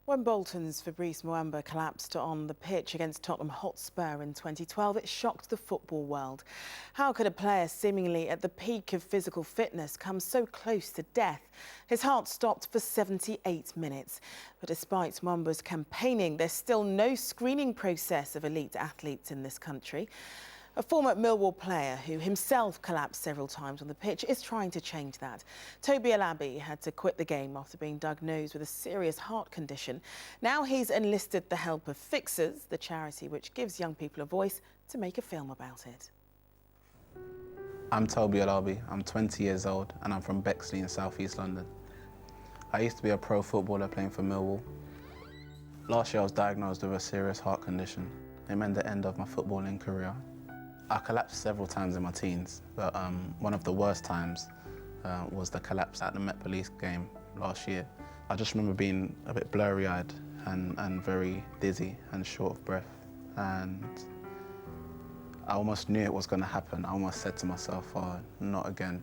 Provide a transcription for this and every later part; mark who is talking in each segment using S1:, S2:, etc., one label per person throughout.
S1: When Bolton's Fabrice Muamba collapsed on the pitch against Tottenham Hotspur in 2012, it shocked the football world. How could a player seemingly at the peak of physical fitness come so close to death? His heart stopped for 78 minutes. But despite Muamba's campaigning, there's still no screening process of elite athletes in this country. A former Millwall player who himself collapsed several times on the pitch is trying to change that. Tobi Alabi had to quit the game after being diagnosed with a serious heart condition. Now he's enlisted the help of Fixers, the charity which gives young people a voice, to make a film about it.
S2: I'm Tobi Alabi, I'm 20 years old and I'm from Bexley in South East London. I used to be a pro footballer playing for Millwall. Last year I was diagnosed with a serious heart condition. It meant the end of my footballing career. I collapsed several times in my teens, but one of the worst times was the collapse at the Met Police game last year. I just remember being a bit blurry-eyed and very dizzy and short of breath. And I almost knew it was going to happen. I almost said to myself, oh, not again.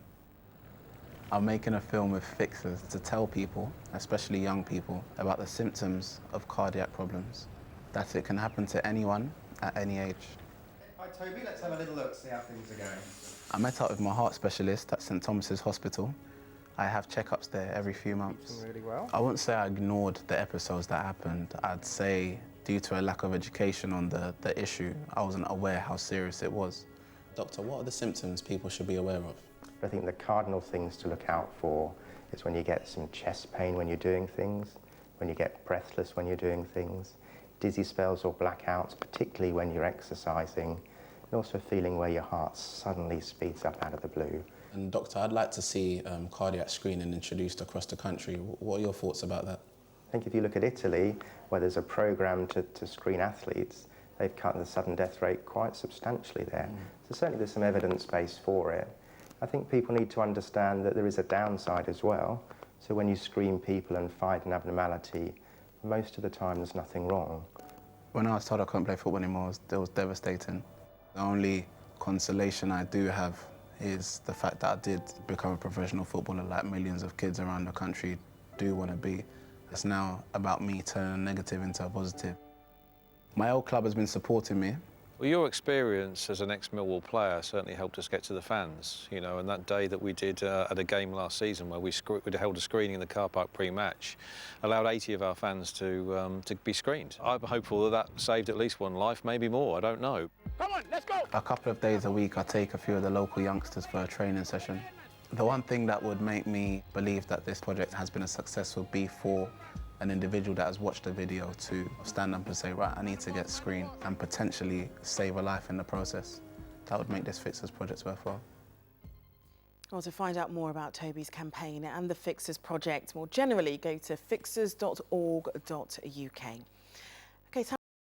S2: I'm making a film with Fixers to tell people, especially young people, about the symptoms of cardiac problems, that it can happen to anyone at any age.
S3: Hi Tobi, let's have a little look, see how things are going.
S2: I met up with my heart specialist at St Thomas's Hospital. I have checkups there every few months.
S3: Doing really well.
S2: I wouldn't say I ignored the episodes that happened. I'd say due to a lack of education on the issue, I wasn't aware how serious it was. Doctor, what are the symptoms people should be aware of?
S4: I think the cardinal things to look out for is when you get some chest pain when you're doing things, when you get breathless when you're doing things, dizzy spells or blackouts, particularly when you're exercising, and also feeling where your heart suddenly speeds up out of the blue.
S2: And Doctor, I'd like to see cardiac screening introduced across the country. What are your thoughts about that?
S4: I think if you look at Italy, where there's a programme to screen athletes, they've cut the sudden death rate quite substantially there. So certainly there's some evidence base for it. I think people need to understand that there is a downside as well. So when you screen people and find an abnormality, most of the time there's nothing wrong.
S2: When I was told I couldn't play football anymore, it was devastating. The only consolation I do have is the fact that I did become a professional footballer like millions of kids around the country do want to be. It's now about me turning a negative into a positive. My old club has been supporting me.
S5: Well, your experience as an ex-Millwall player certainly helped us get to the fans, you know, and that day that we did at a game last season where we held a screening in the car park pre-match, allowed 80 of our fans to be screened. I'm hopeful that that saved at least one life, maybe more, I don't know.
S3: Come on, let's go!
S2: A couple of days a week, I take a few of the local youngsters for a training session. The one thing that would make me believe that this project has been a success would be for an individual that has watched the video to stand up and say, right, I need to get screened and potentially save a life in the process. That would make this Fixers project worthwhile.
S1: Well, to find out more about Tobi's campaign and the Fixers project more generally, go to fixers.org.uk.